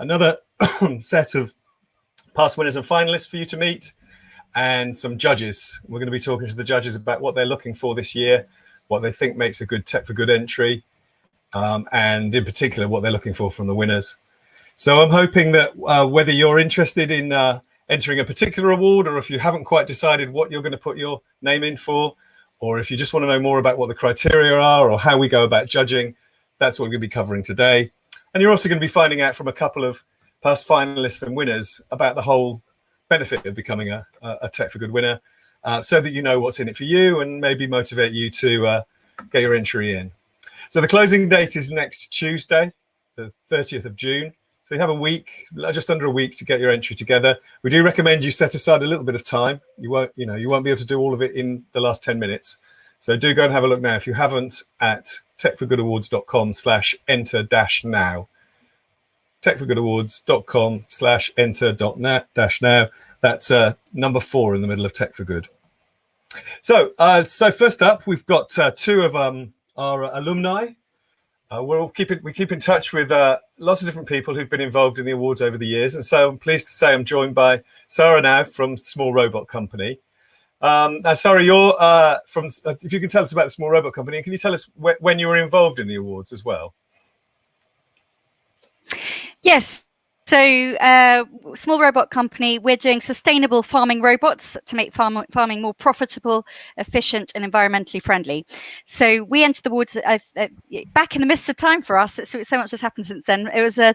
another set of past winners and finalists for you to meet, and some judges. We're going to be talking to the judges about what they're looking for this year, what they think makes a good Tech for Good entry, and in particular what they're looking for from the winners. So I'm hoping that whether you're interested in entering a particular award, or if you haven't quite decided what you're going to put your name in for, or if you just want to know more about what the criteria are or how we go about judging, that's what we're going to be covering today. And you're also going to be finding out from a couple of past finalists and winners about the whole benefit of becoming a Tech for Good winner, so that you know what's in it for you and maybe motivate you to get your entry in. So the closing date is next Tuesday, the 30th of June. So you have a week, just under a week, to get your entry together. We do recommend you set aside a little bit of time. You won't be able to do all of it in the last 10 minutes. So do go and have a look now if you haven't at tech4goodawards.com/enter-now. tech4goodawards.com/enter-now. That's number 4 in the middle of Tech for Good. So first up, we've got two of our alumni. We keep in touch with lots of different people who've been involved in the awards over the years, and so I'm pleased to say I'm joined by Sarah now from Small Robot Company. Sarah, you're from. If you can tell us about the Small Robot Company, and can you tell us when you were involved in the awards as well? Yes. So, Small Robot Company, we're doing sustainable farming robots to make farming more profitable, efficient, and environmentally friendly. So we entered the awards back in the midst of time for us. So much has happened since then. It was I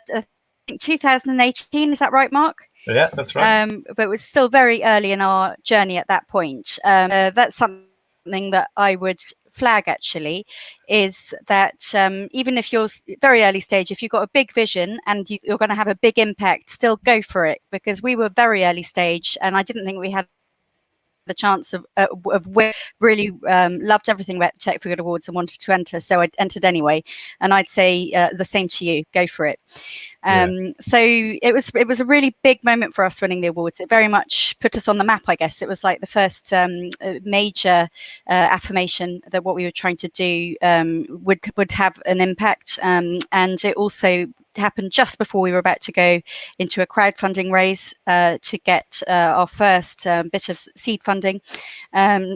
think 2018. Is that right, Mark? Yeah, that's right. But it was still very early in our journey at that point. That's something that I would flag, actually, is that even if you're very early stage, if you've got a big vision and you're going to have a big impact, still go for it, because we were very early stage and I didn't think we had the chance of really loved everything about the Tech for Good Awards and wanted to enter, so I entered anyway. And I'd say the same to you, go for it. So it was a really big moment for us winning the awards. It very much put us on the map, I guess. It was like the first major affirmation that what we were trying to do would have an impact, and it also happened just before we were about to go into a crowdfunding raise to get our first bit of seed funding.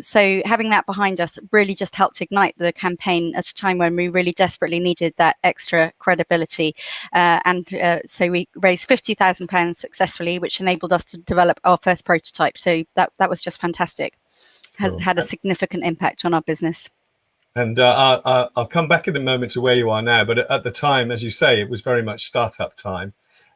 So having that behind us really just helped ignite the campaign at a time when we really desperately needed that extra credibility. So we raised £50,000 successfully, which enabled us to develop our first prototype. So that was just fantastic. Has had a significant impact on our business. And I'll come back in a moment to where you are now. But at the time, as you say, it was very much startup time.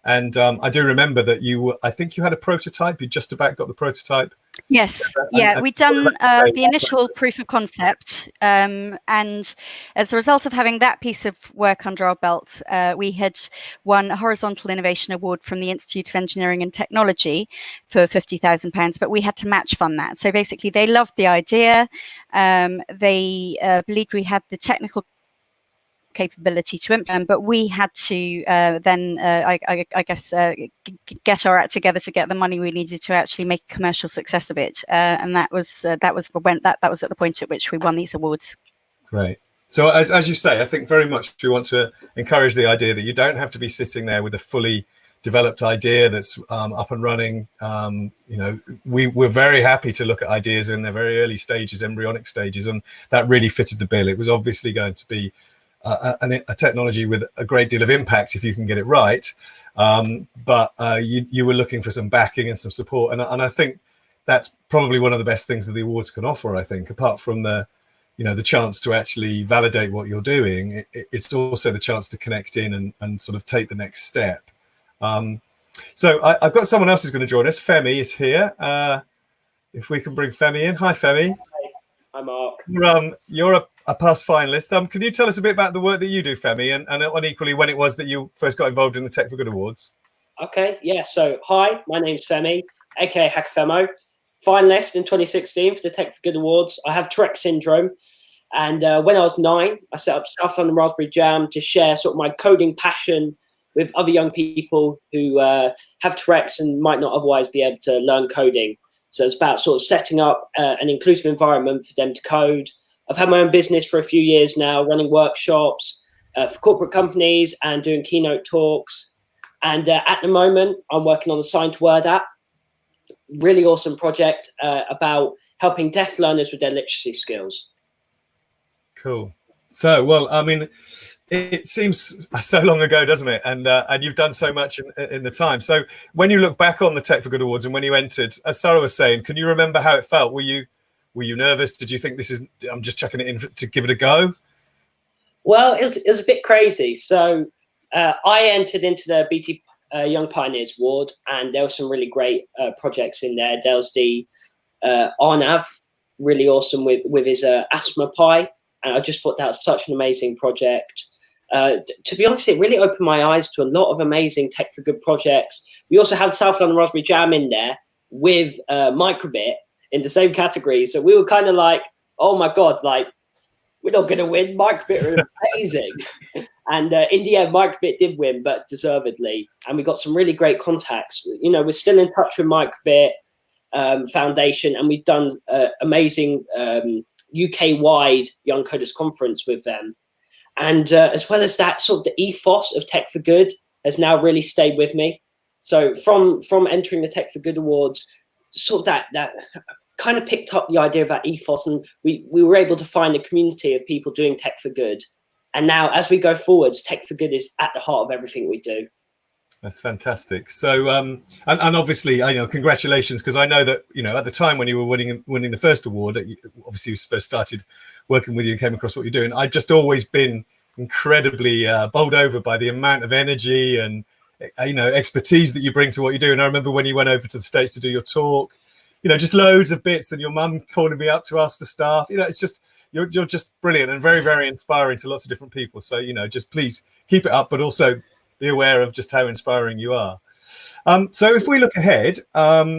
And I do remember that I think you had a prototype. You just about got the prototype. Yes. Yeah, we'd done the initial proof of concept. And as a result of having that piece of work under our belt, we had won a Horizontal Innovation Award from the Institute of Engineering and Technology for £50,000, but we had to match fund that. So basically, they loved the idea. They believed we had the technical capability to implement, but we had to then get our act together to get the money we needed to actually make a commercial success of it, and that was at the point at which we won these awards. Great. So as you say, I think very much we want to encourage the idea that you don't have to be sitting there with a fully developed idea that's up and running. We're very happy to look at ideas in their very early stages, embryonic stages, and that really fitted the bill. It was obviously going to be a technology with a great deal of impact if you can get it right, but you were looking for some backing and some support, and I think that's probably one of the best things that the awards can offer. I think, apart from the chance to actually validate what you're doing, it's also the chance to connect in and sort of take the next step. So I've got someone else who's going to join us. Femi is here. If we can bring Femi in. Hi, Femi. Hi, Mark. You're a past finalist. Can you tell us a bit about the work that you do, Femi, and equally when it was that you first got involved in the Tech for Good Awards? Okay, yeah. So, hi, my name's Femi, aka Hackfemo, finalist in 2016 for the Tech for Good Awards. I have Tourette syndrome, and when I was 9, I set up South London Raspberry Jam to share sort of my coding passion with other young people who have Tourette's and might not otherwise be able to learn coding. So it's about sort of setting up an inclusive environment for them to code. I've had my own business for a few years now, running workshops for corporate companies and doing keynote talks. And at the moment, I'm working on the Signed Word app. Really awesome project about helping deaf learners with their literacy skills. Cool. So, well, I mean, it seems so long ago, doesn't it? And you've done so much in the time. So when you look back on the Tech4Good Awards and when you entered, as Sarah was saying, can you remember how it felt? Were you nervous? Did you think I'm just chucking it in to give it a go? Well, it was a bit crazy. So I entered into the BT Young Pioneers Award, and there were some really great projects in there. There was the Arnav, really awesome with his asthma pie. And I just thought that was such an amazing project. To be honest, it really opened my eyes to a lot of amazing Tech4Good projects. We also had South London Raspberry Jam in there with Microbit in the same category. So we were kind of like, oh my God, like, we're not going to win. Microbit are amazing. And in the end, Microbit did win, but deservedly. And we got some really great contacts. You know, we're still in touch with Microbit Foundation, and we've done amazing UK-wide Young Coders Conference with them. And as well as that, sort of the ethos of Tech4Good has now really stayed with me. So from entering the Tech4Good Awards, sort of that kind of picked up the idea of that ethos, and we were able to find a community of people doing Tech4Good. And now, as we go forwards, Tech4Good is at the heart of everything we do. That's fantastic. So, and obviously, congratulations, because I know that, at the time when you were winning the first award, obviously you first started working with you and came across what you're doing. I've just always been incredibly bowled over by the amount of energy and, expertise that you bring to what you do. And I remember when you went over to the States to do your talk, just loads of bits, and your mum calling me up to ask for staff. It's just, you're just brilliant and very, very inspiring to lots of different people. So, just please keep it up, but also be aware of just how inspiring you are. So if we look ahead,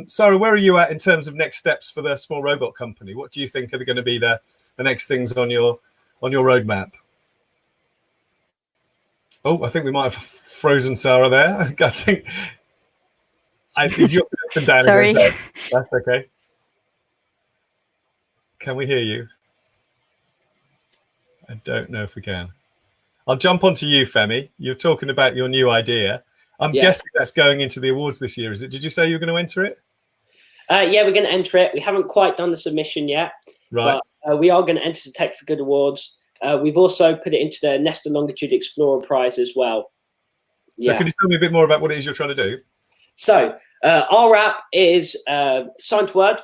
Sarah, where are you at in terms of next steps for the small robot company? What do you think are going to be the next things on your roadmap? Oh, I think we might have frozen Sarah there. I think you're up and down. Sorry. Again, so that's okay. Can we hear you? I don't know if we can. I'll jump onto you, Femi. You're talking about your new idea. I'm guessing that's going into the awards this year, is it? Did you say you were going to enter it? Yeah, we're going to enter it. We haven't quite done the submission yet, right? But we are going to enter the Tech4Good Awards. We've also put it into the Nesta Longitude Explorer Prize as well. So can you tell me a bit more about what it is you're trying to do? So our app is Signed Word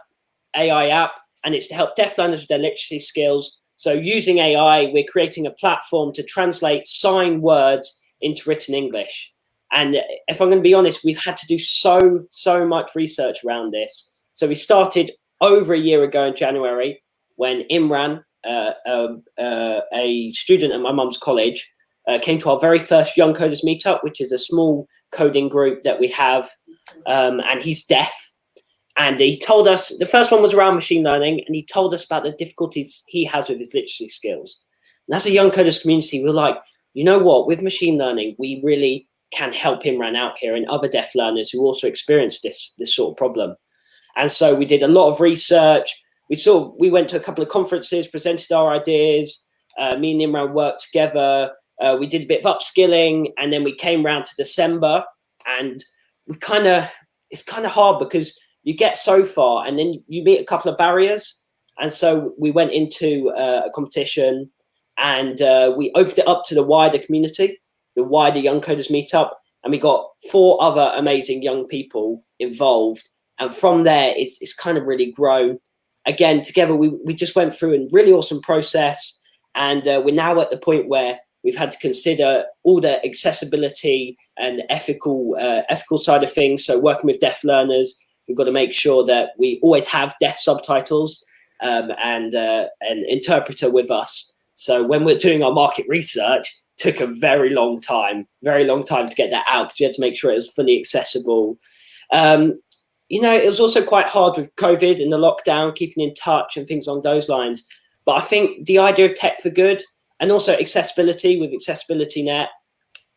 AI app, and it's to help deaf learners with their literacy skills. So using AI, we're creating a platform to translate signed words into written English. And if I'm going to be honest, we've had to do so much research around this. So we started over a year ago in January when Imran, a student at my mum's college, came to our very first Young Coders meetup, which is a small coding group that we have, and he's deaf. And he told us, the first one was around machine learning, and he told us about the difficulties he has with his literacy skills. And as a Young Coders community, we're like, you know what, with machine learning, we really can help Imran out here and other deaf learners who also experience this sort of problem. And so we did a lot of research. We went to a couple of conferences, presented our ideas. Me and Imran worked together. We did a bit of upskilling, and then we came round to December, and it's kind of hard because you get so far and then you meet a couple of barriers. And so we went into a competition, and we opened it up to the wider community, the wider Young Coders meetup, and we got 4 other amazing young people involved. And from there, it's kind of really grown. Again, together, we just went through a really awesome process, and we're now at the point where we've had to consider all the accessibility and ethical side of things. So working with deaf learners, we've got to make sure that we always have deaf subtitles and an interpreter with us. So when we're doing our market research, it took a very long time to get that out, because we had to make sure it was fully accessible. It was also quite hard with COVID and the lockdown, keeping in touch and things along those lines. But I think the idea of Tech4Good and also accessibility with Accessibility Net,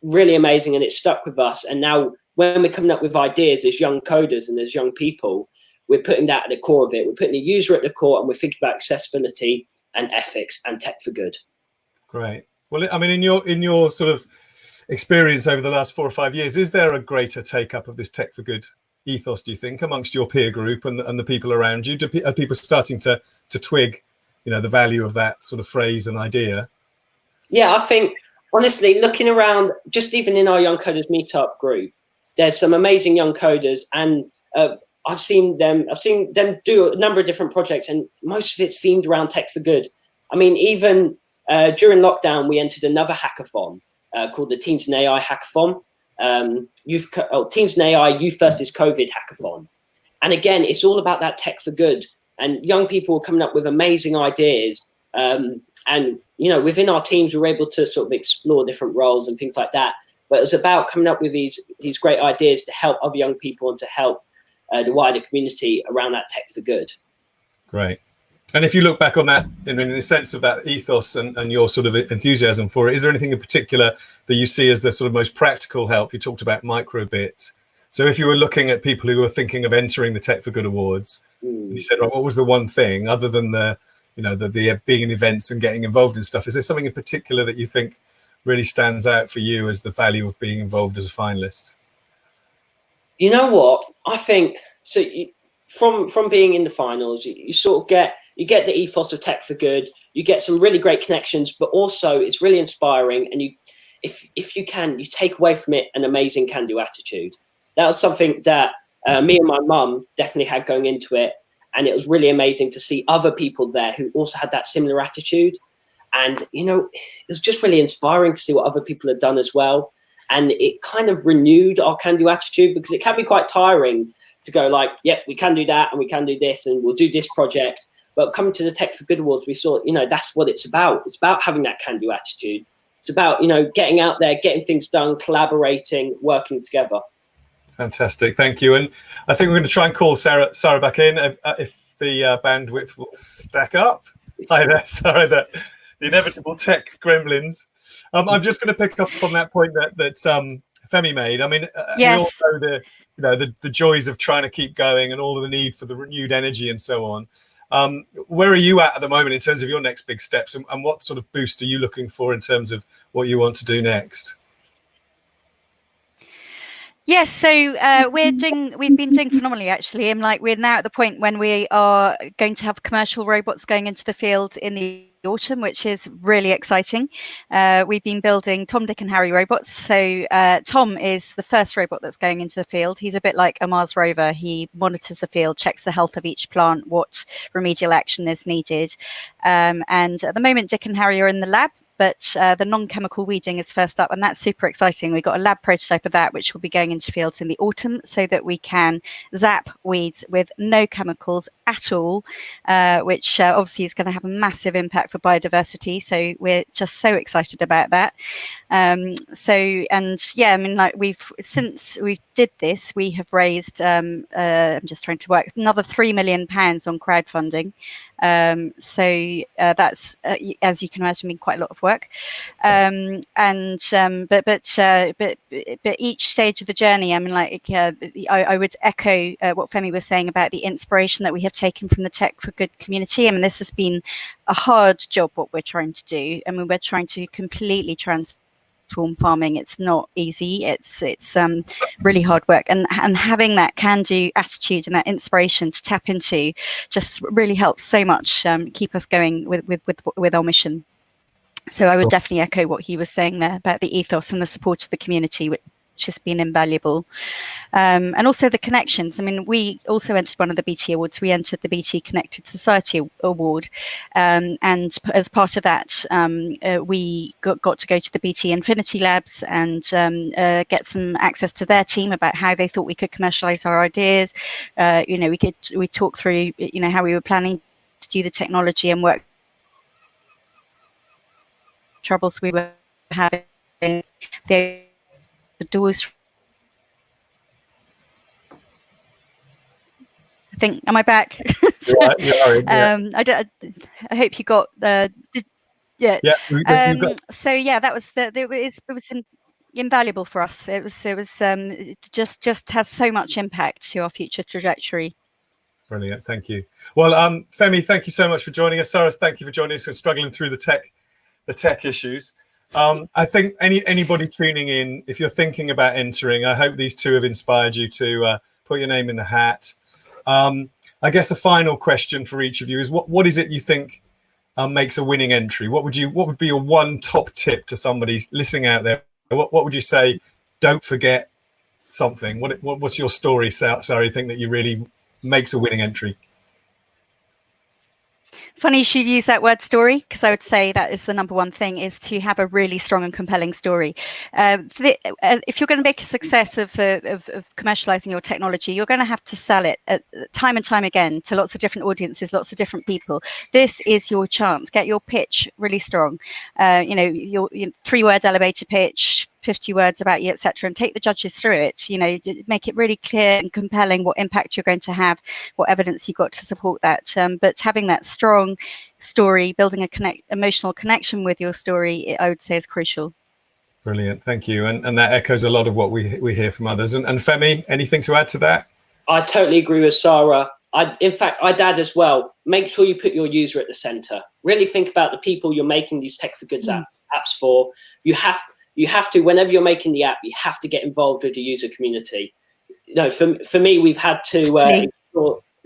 really amazing, and it stuck with us. And now when we're coming up with ideas as young coders and as young people, we're putting that at the core of it. We're putting the user at the core, and we're thinking about accessibility and ethics and Tech4Good. Great. Well, I mean, in your sort of experience over the last 4 or 5 years, is there a greater take up of this Tech for Good ethos, do you think, amongst your peer group and the people around you? Are people starting to twig, the value of that sort of phrase and idea? Yeah, I think, honestly, looking around, just even in our Young Coders Meetup group, there's some amazing young coders, and I've seen them do a number of different projects, and most of it's themed around Tech for Good. I mean, even during lockdown, we entered another hackathon called the Teens and AI Hackathon, Teens and AI Youth versus COVID Hackathon. And again, it's all about that Tech for Good, and young people are coming up with amazing ideas. And within our teams, we were able to sort of explore different roles and things like that. But it's about coming up with these great ideas to help other young people and to help the wider community around that Tech for Good. Great. And if you look back on that, in the sense of that ethos and your sort of enthusiasm for it, is there anything in particular that you see as the sort of most practical help? You talked about microbit. So if you were looking at people who were thinking of entering the Tech for Good Awards, and you said, right, what was the one thing other than the being in events and getting involved in stuff? Is there something in particular that you think really stands out for you as the value of being involved as a finalist? You know what? I think so. From being in the finals, you sort of get the ethos of Tech for Good. You get some really great connections, but also it's really inspiring. And if you can, you take away from it an amazing can-do attitude. That was something that me and my mum definitely had going into it. And it was really amazing to see other people there who also had that similar attitude. And, it was just really inspiring to see what other people had done as well. And it kind of renewed our can-do attitude, because it can be quite tiring to go like, yep, we can do that and we can do this and we'll do this project. But coming to the Tech for Good Awards, we saw, that's what it's about. It's about having that can-do attitude. It's about, getting out there, getting things done, collaborating, working together. Fantastic. Thank you. And I think we're going to try and call Sarah back in if the bandwidth will stack up. Hi there, Sarah, the inevitable tech gremlins. I'm just going to pick up on that point that Femi made. I mean, yes. We all know the joys of trying to keep going and all of the need for the renewed energy and so on. Where are you at the moment in terms of your next big steps, and what sort of boost are you looking for in terms of what you want to do next? Yes, so we've been doing phenomenally, actually. And we're now at the point when we are going to have commercial robots going into the field in the autumn, which is really exciting. We've been building Tom, Dick and Harry robots. So Tom is the first robot that's going into the field. He's a bit like a Mars rover. He monitors the field, checks the health of each plant, what remedial action is needed. And at the moment, Dick and Harry are in the lab. But the non-chemical weeding is first up, and that's super exciting. We've got a lab prototype of that, which will be going into fields in the autumn, so that we can zap weeds with no chemicals at all, which obviously is going to have a massive impact for biodiversity. So we're just so excited about that. Since we did this, we have raised, I'm just trying to work, another £3 million on crowdfunding. That's, as you can imagine, been quite a lot of work. But each stage of the journey, I mean, I would echo what Femi was saying about the inspiration that we have taken from the Tech for Good community. I mean, this has been a hard job, what we're trying to do. I mean, we're trying to completely transform farming. It's not easy. It's really hard work, and having that can-do attitude and that inspiration to tap into just really helps so much keep us going with our mission. So I would definitely echo what he was saying there about the ethos and the support of the community, which has been invaluable. And also the connections. I mean, we also entered one of the BT Awards. We entered the BT Connected Society Award. And as part of that, we got to go to the BT Infinity Labs and get some access to their team about how they thought we could commercialize our ideas. We talked through, how we were planning to do the technology and work troubles we were having. The doors. I think, am I back? I hope you got the. Yeah. So yeah, that was it was invaluable for us. It just has so much impact to our future trajectory. Brilliant, thank you. Well, Femi, thank you so much for joining us. Sarah, thank you for joining us and struggling through the tech issues. I think anybody tuning in, if you're thinking about entering, I hope these two have inspired you to put your name in the hat. I guess a final question for each of you is what is it you think makes a winning entry? What would be your one top tip to somebody listening out there? What would you say? Don't forget something. What's your story, Sarah, you think that you really makes a winning entry? Funny you should use that word story, because I would say that is the number one thing, is to have a really strong and compelling story. If you're going to make a success of commercializing your technology, you're going to have to sell it time and time again to lots of different audiences, lots of different people. This is your chance. Get your pitch really strong. Your 3-word elevator pitch, 50 words about you, etc., and take the judges through it. Make it really clear and compelling what impact you're going to have, what evidence you've got to support that. But having that strong story, building a emotional connection with your story, I would say is crucial. Brilliant, thank you. And that echoes a lot of what we hear from others. And Femi, anything to add to that? I totally agree with Sarah. In fact, I'd add as well, make sure you put your user at the center. Really think about the people you're making these Tech4Good apps for. You have to, whenever you're making the app, you have to get involved with the user community. For me, we've had to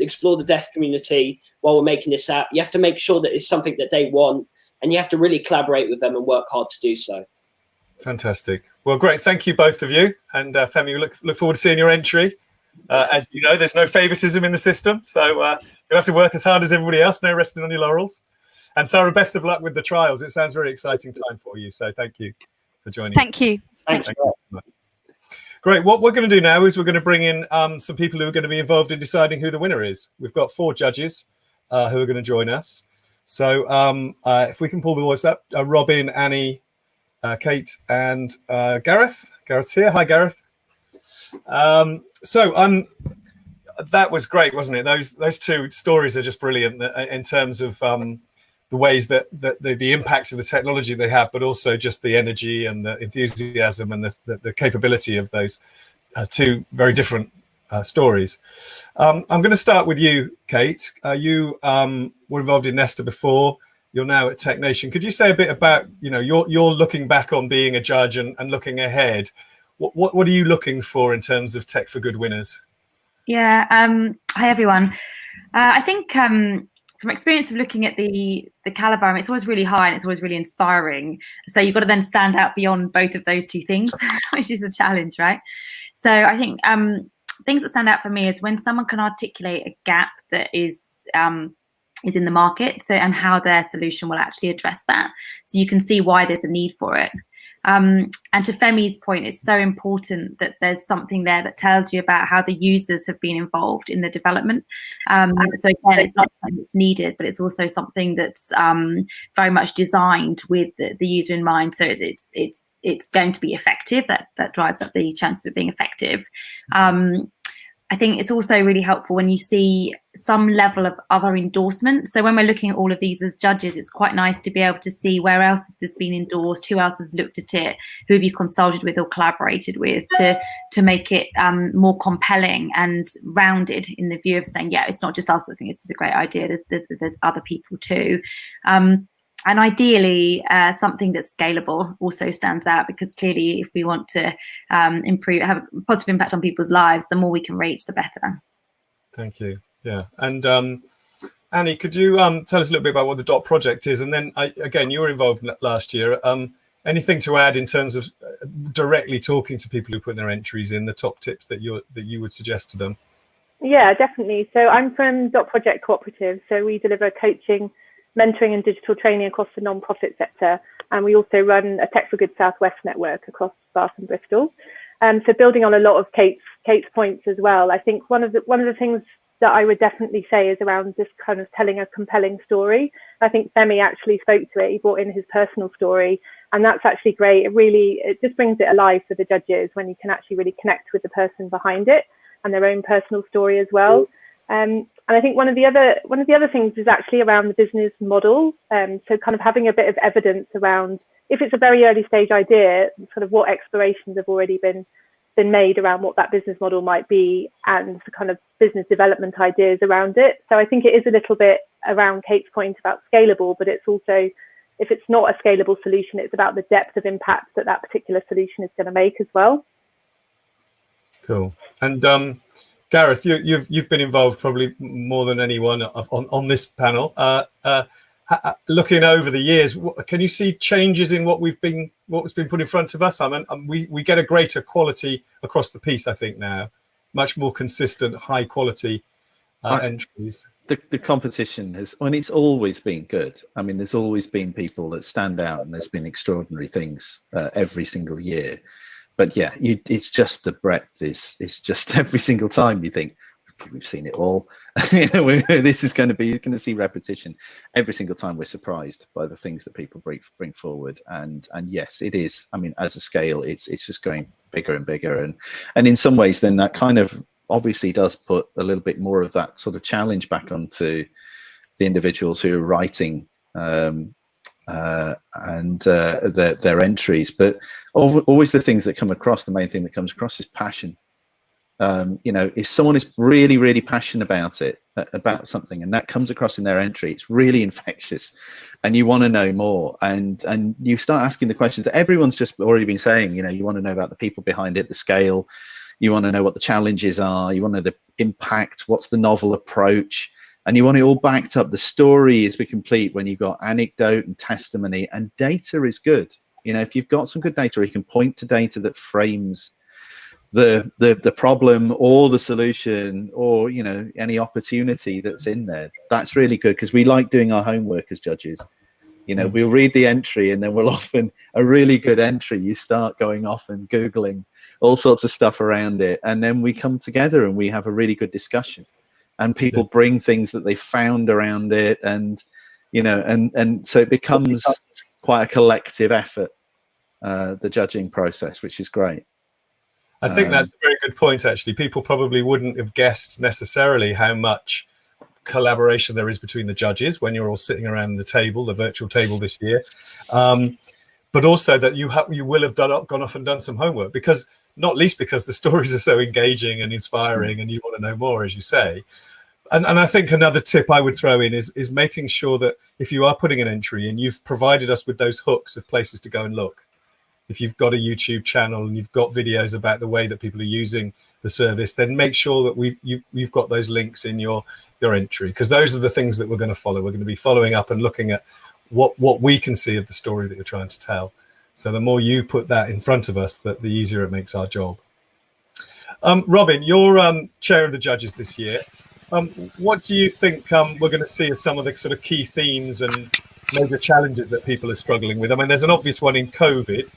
explore the deaf community while we're making this app. You have to make sure that it's something that they want, and you have to really collaborate with them and work hard to do so. Fantastic. Well, great. Thank you, both of you. And Femi, we look forward to seeing your entry. As you know, there's no favoritism in the system, so you'll have to work as hard as everybody else, no resting on your laurels. And Sarah, best of luck with the trials. It sounds a very exciting time for you, so thank you for joining. Thank you. Thanks. Great. What we're going to do now is we're going to bring in some people who are going to be involved in deciding who the winner is. We've got 4 judges who are going to join us. So if we can pull the voice up, Robin, Annie, Kate, and Gareth. Gareth's here. Hi, Gareth. That was great, wasn't it? Those 2 stories are just brilliant in terms of the ways that the impact of the technology they have, but also just the energy and the enthusiasm and the capability of those 2 very different stories. I'm going to start with you, Kate. You were involved in Nesta before. You're now at Tech Nation. Could you say a bit about, you're looking back on being a judge and looking ahead. What are you looking for in terms of Tech4Good winners? Yeah. Hi, everyone. I think from experience of looking at the caliber, it's always really high and it's always really inspiring. So you've got to then stand out beyond both of those 2 things, which is a challenge, right? So I think things that stand out for me is when someone can articulate a gap that is in the market, and how their solution will actually address that. So you can see why there's a need for it. And to Femi's point, it's so important that there's something there that tells you about how the users have been involved in the development. So again, it's not something that's needed, but it's also something that's very much designed with the user in mind. So it's going to be effective. That drives up the chances of it being effective. I think it's also really helpful when you see some level of other endorsement. So when we're looking at all of these as judges, it's quite nice to be able to see where else has this been endorsed, who else has looked at it, who have you consulted with or collaborated with to make it more compelling and rounded in the view of saying, yeah, it's not just us that think this is a great idea. There's other people too. And ideally, something that's scalable also stands out, because clearly if we want to improve, have a positive impact on people's lives, the more we can reach, the better. Thank you. Yeah. And Annie, could you tell us a little bit about what the DOT project is? And then, again, you were involved last year. Anything to add in terms of directly talking to people who put their entries in, the top tips that you would suggest to them? Yeah, definitely. So I'm from DOT Project Cooperative. So we deliver coaching, mentoring and digital training across the non-profit sector, and we also run a Tech4Good Southwest network across Bath and Bristol. So building on a lot of Kate's points as well, I think one of the things that I would definitely say is around just kind of telling a compelling story. I think Femi actually spoke to it. He brought in his personal story, and that's actually great. It just brings it alive for the judges when you can actually really connect with the person behind it and their own personal story as well. And I think one of the other things is actually around the business model. So kind of having a bit of evidence around, if it's a very early stage idea, sort of what explorations have already been made around what that business model might be, and the kind of business development ideas around it. So I think it is a little bit around Kate's point about scalable, but it's also if it's not a scalable solution, it's about the depth of impact that that particular solution is going to make as well. Cool. And Gareth, you've been involved probably more than anyone on this panel. Looking over the years, can you see changes in what's been put in front of us? I mean, we get a greater quality across the piece, I think now, much more consistent, high quality entries. The competition it's always been good. I mean, there's always been people that stand out, and there's been extraordinary things every single year. But yeah, it's just the breadth is just every single time you think we've seen it all. This is going to see repetition every single time. We're surprised by the things that people bring forward, and yes, it is. I mean, as a scale, it's just going bigger and bigger, and in some ways, then that kind of obviously does put a little bit more of that sort of challenge back onto the individuals who are writing their entries. But always the things that come across, the main thing that comes across is passion. If someone is really, really passionate about something, and that comes across in their entry, it's really infectious, and you want to know more, and you start asking the questions that everyone's just already been saying. You want to know about the people behind it, the scale. You want to know what the challenges are. You want to know the impact. What's the novel approach? And you want it all backed up. The story is complete when you've got anecdote and testimony, and data is good. If you've got some good data, or you can point to data that frames the problem or the solution, or any opportunity that's in there, that's really good, because we like doing our homework as judges. We'll read the entry, and then we'll often, a really good entry, you start going off and Googling all sorts of stuff around it, and then we come together and we have a really good discussion, and people bring things that they found around it, and so it becomes quite a collective effort, the judging process, which is great. I think that's a very good point, actually. People probably wouldn't have guessed necessarily how much collaboration there is between the judges when you're all sitting around the table, the virtual table this year, but also that you will have gone off and done some homework, because not least because the stories are so engaging and inspiring, and you want to know more, as you say. And I think another tip I would throw in is making sure that if you are putting an entry and you've provided us with those hooks of places to go and look, if you've got a YouTube channel and you've got videos about the way that people are using the service, then make sure that you've got those links in your entry, because those are the things that we're going to follow. We're going to be following up and looking at what we can see of the story that you're trying to tell. So the more you put that in front of us, the easier it makes our job. Robin, you're chair of the judges this year. What do you think we're going to see as some of the sort of key themes and major challenges that people are struggling with? I mean, there's an obvious one in COVID,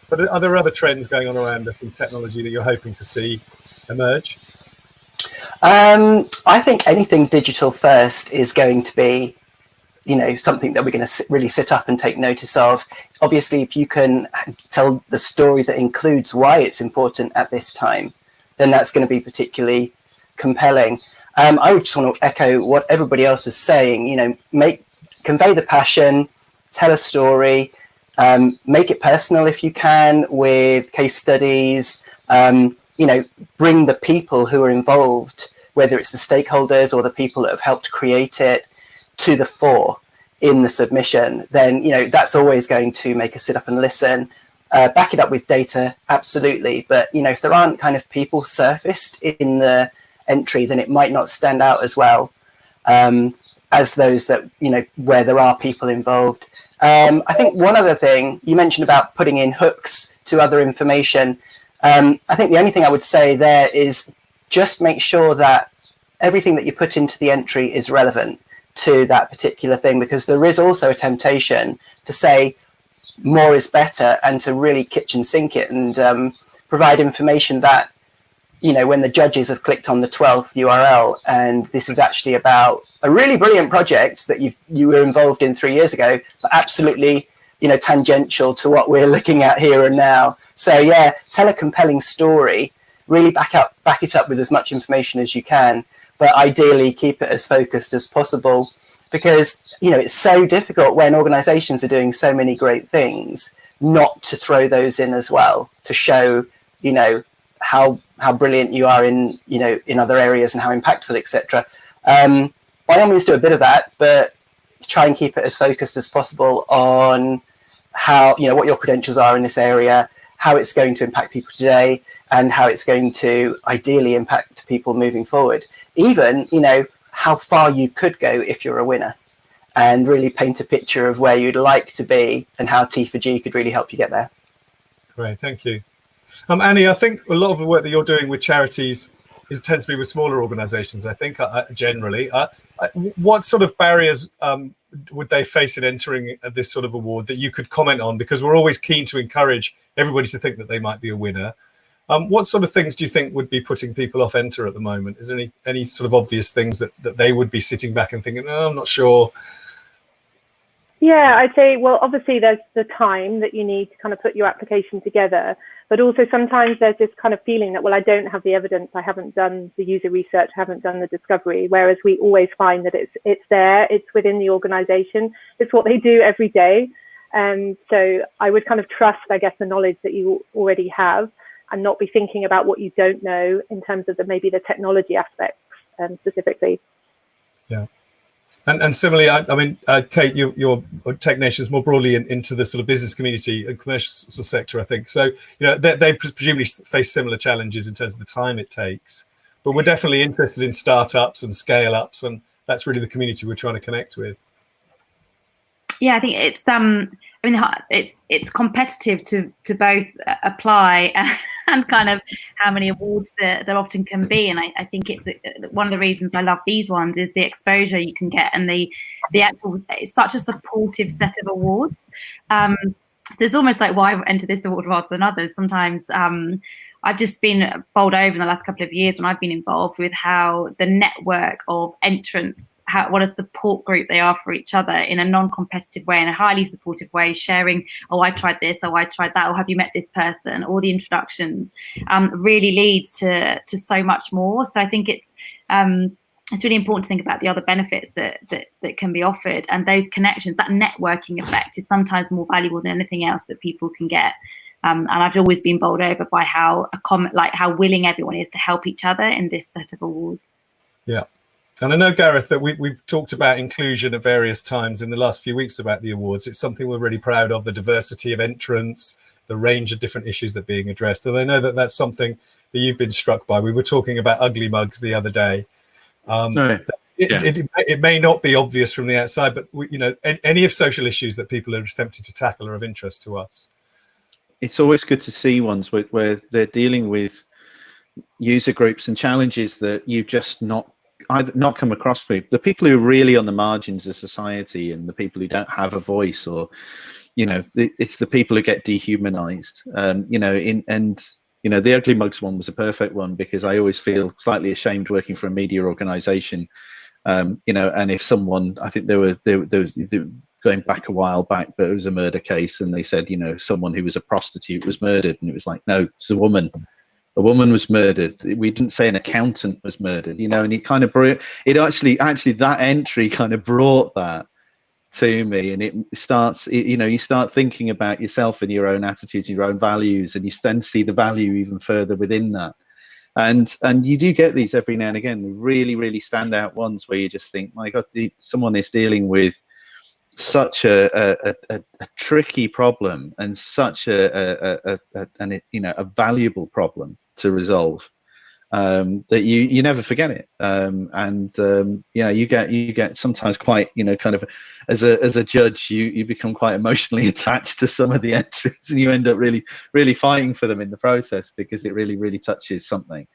but are there other trends going on around us in technology that you're hoping to see emerge? I think anything digital first is going to be, something that we're going to really sit up and take notice of. Obviously, if you can tell the story that includes why it's important at this time, then that's going to be particularly compelling. I would just want to echo what everybody else was saying. Convey the passion, tell a story, make it personal if you can, with case studies. Bring the people who are involved, whether it's the stakeholders or the people that have helped create it, to the fore in the submission. Then that's always going to make us sit up and listen. Back it up with data, absolutely. But if there aren't kind of people surfaced in the entry, then it might not stand out as well as those that where there are people involved. I think one other thing you mentioned about putting in hooks to other information. I think the only thing I would say there is just make sure that everything that you put into the entry is relevant to that particular thing, because there is also a temptation to say more is better and to really kitchen sink it and provide information that, when the judges have clicked on the 12th URL and this is actually about a really brilliant project that you were involved in 3 years ago, but absolutely, tangential to what we're looking at here and now. So yeah, tell a compelling story, really back it up with as much information as you can, but ideally keep it as focused as possible, because, it's so difficult when organizations are doing so many great things not to throw those in as well, to show, how brilliant you are in, in other areas and how impactful, etc. By all means do a bit of that, but try and keep it as focused as possible on how, what your credentials are in this area, how it's going to impact people today, and how it's going to ideally impact people moving forward. Even, how far you could go if you're a winner, and really paint a picture of where you'd like to be and how T4G could really help you get there. Great, thank you. Annie, I think a lot of the work that you're doing with charities tends to be with smaller organisations, I think, generally. What sort of barriers would they face in entering this sort of award that you could comment on? Because we're always keen to encourage everybody to think that they might be a winner. What sort of things do you think would be putting people off enter at the moment? Is there any sort of obvious things that they would be sitting back and thinking, oh, I'm not sure? Yeah, I'd say, well, obviously there's the time that you need to kind of put your application together, but also sometimes there's this kind of feeling that, well, I don't have the evidence, I haven't done the user research, I haven't done the discovery, whereas we always find that it's there, it's within the organisation, it's what they do every day. So I would kind of trust, I guess, the knowledge that you already have and not be thinking about what you don't know in terms of maybe the technology aspects specifically. Yeah. And similarly, I mean, Kate, you're Tech Nations more broadly into the sort of business community and commercial sort of sector, I think. So, they presumably face similar challenges in terms of the time it takes. But we're definitely interested in startups and scale ups, and that's really the community we're trying to connect with. Yeah, I think it's it's competitive to both apply and kind of how many awards there often can be, and I think it's one of the reasons I love these ones is the exposure you can get and the actual, it's such a supportive set of awards. So it's almost like why enter this award rather than others. Sometimes I've just been bowled over in the last couple of years when I've been involved with how the network of entrants, what a support group they are for each other in a non-competitive way, in a highly supportive way, sharing, oh, I tried this, oh, I tried that, or have you met this person? All the introductions really leads to so much more. So I think it's really important to think about the other benefits that can be offered, and those connections, that networking effect is sometimes more valuable than anything else that people can get. And I've always been bowled over by how willing everyone is to help each other in this set of awards. Yeah. And I know, Gareth, that we've talked about inclusion at various times in the last few weeks about the awards. It's something we're really proud of, the diversity of entrants, the range of different issues that are being addressed. And I know that that's something that you've been struck by. We were talking about ugly mugs the other day. It may not be obvious from the outside, but any of social issues that people are attempting to tackle are of interest to us. It's always good to see ones where they're dealing with user groups and challenges that you've just not come across. The people who are really on the margins of society and the people who don't have a voice, or it's the people who get dehumanized. The ugly mugs one was a perfect one, because I always feel slightly ashamed working for a media organization, and if someone, I think there was going back a while back, but it was a murder case, and they said, someone who was a prostitute was murdered, and it was like, no, it's a woman was murdered. We didn't say an accountant was murdered, and it kind of brought it, actually that entry kind of brought that to me, and it starts, you start thinking about yourself and your own attitudes, your own values, and you then see the value even further within that. And you do get these every now and again, really, really standout ones where you just think, my God, someone is dealing with such a tricky problem and such a valuable problem to resolve, that you never forget it. You get sometimes quite, kind of as a judge, you become quite emotionally attached to some of the entries, and you end up really fighting for them in the process, because it really touches something,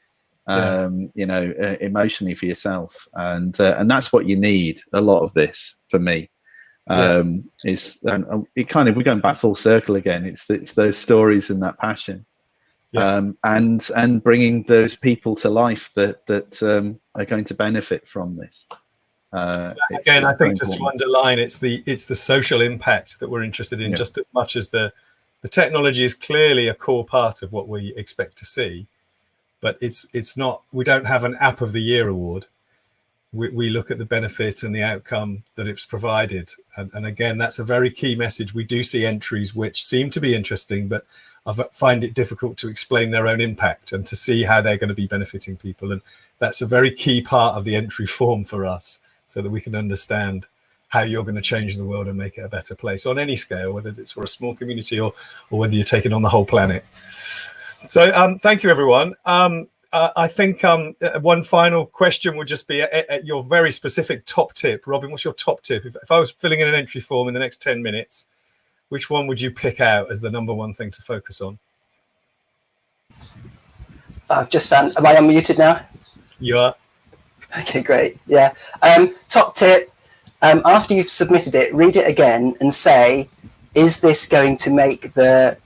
emotionally for yourself, and that's what you need. A lot of this for me. We're going back full circle again. It's those stories and that passion, and bringing those people to life that are going to benefit from this. Again, I think just to underline, it's the social impact that we're interested in, just as much as the technology is clearly a core part of what we expect to see, but it's not. We don't have an App of the Year award. We look at the benefit and the outcome that it's provided. And again, that's a very key message. We do see entries which seem to be interesting, but I find it difficult to explain their own impact and to see how they're going to be benefiting people. And that's a very key part of the entry form for us, so that we can understand how you're going to change the world and make it a better place on any scale, whether it's for a small community or whether you're taking on the whole planet. So thank you, everyone. I think one final question would just be at your very specific top tip. Robin, what's your top tip? If I was filling in an entry form in the next 10 minutes, which one would you pick out as the #1 thing to focus on? I've just found, am I unmuted now? You are. Okay, great. Yeah. Top tip, after you've submitted it, read it again and say, is this going to make the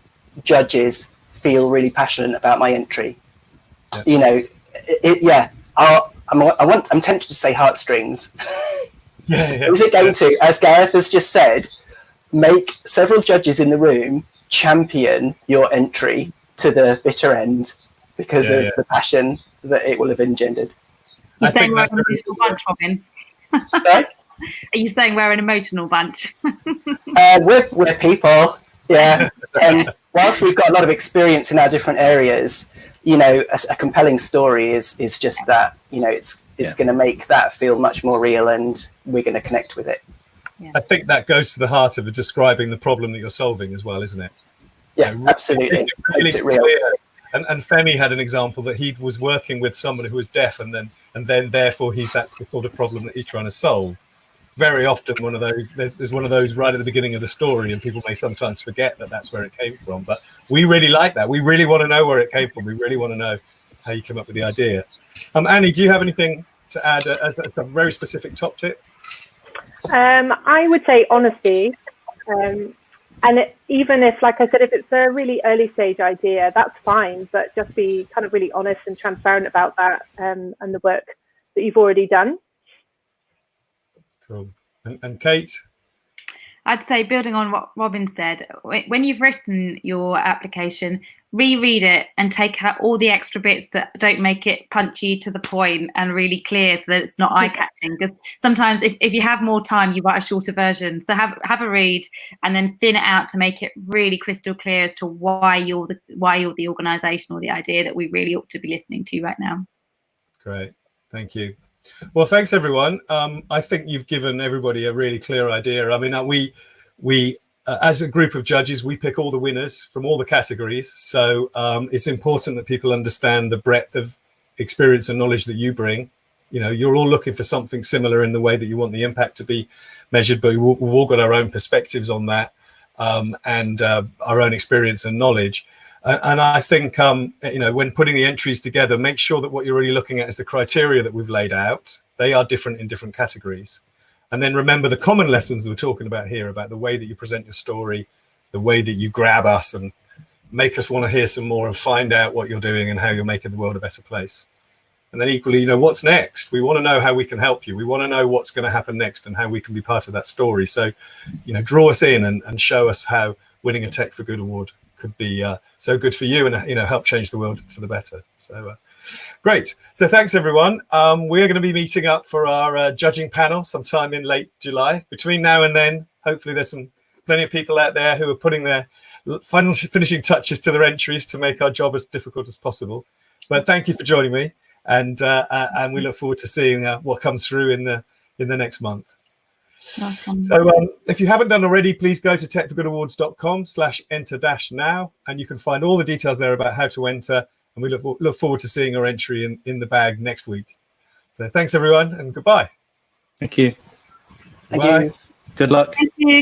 judges feel really passionate about my entry? Yeah. You know, I'm tempted to say heartstrings. Yeah. Is it going to, as Gareth has just said, make several judges in the room champion your entry to the bitter end because of the passion that it will have engendered? You're saying we're an emotional bunch, Robin? Sorry? Are you saying we're an emotional bunch? We're people, yeah. And whilst we've got a lot of experience in our different areas, you know, a compelling story is just that, you know, it's going to make that feel much more real, and we're going to connect with it. Yeah. I think that goes to the heart of describing the problem that you're solving as well, isn't it? Yeah, absolutely. Really makes it real. And Femi had an example that he was working with someone who was deaf, and then therefore that's the sort of problem that he's trying to solve. Very often one of those, there's one of those right at the beginning of the story, and people may sometimes forget that that's where it came from. But we really like that. We really want to know where it came from. We really want to know how you came up with the idea. Annie, do you have anything to add as a very specific top tip? I would say honesty. And even if, like I said, if it's a really early stage idea, that's fine, but just be kind of really honest and transparent about that and the work that you've already done. Cool. And Kate? I'd say, building on what Robin said, when you've written your application, reread it and take out all the extra bits that don't make it punchy to the point and really clear, so that it's not eye-catching. Because sometimes if you have more time, you write a shorter version. So have a read and then thin it out to make it really crystal clear as to why you're the organisation or the idea that we really ought to be listening to right now. Great, thank you. Well, thanks everyone. I think you've given everybody a really clear idea. I mean, we as a group of judges, we pick all the winners from all the categories. So it's important that people understand the breadth of experience and knowledge that you bring. You know, you're all looking for something similar in the way that you want the impact to be measured, but we've all got our own perspectives on that and our own experience and knowledge. And I think, you know, when putting the entries together, make sure that what you're really looking at is the criteria that we've laid out. They are different in different categories. And then remember the common lessons that we're talking about here, about the way that you present your story, the way that you grab us and make us want to hear some more and find out what you're doing and how you're making the world a better place. And then equally, you know, what's next? We want to know how we can help you. We want to know what's going to happen next and how we can be part of that story. So, you know, draw us in and show us how winning a Tech4Good Award could be so good for you and, you know, help change the world for the better. So great. So thanks, everyone. We're going to be meeting up for our judging panel sometime in late July. Between now and then, hopefully there's plenty of people out there who are putting their finishing touches to their entries to make our job as difficult as possible. But thank you for joining me. And we look forward to seeing what comes through in the next month. Awesome. So if you haven't done already, please go to tech4goodawards.com/enter-now, and you can find all the details there about how to enter. And we look forward to seeing your entry in the bag next week. So thanks, everyone, and goodbye. Thank you. Thank you. Good luck. Thank you.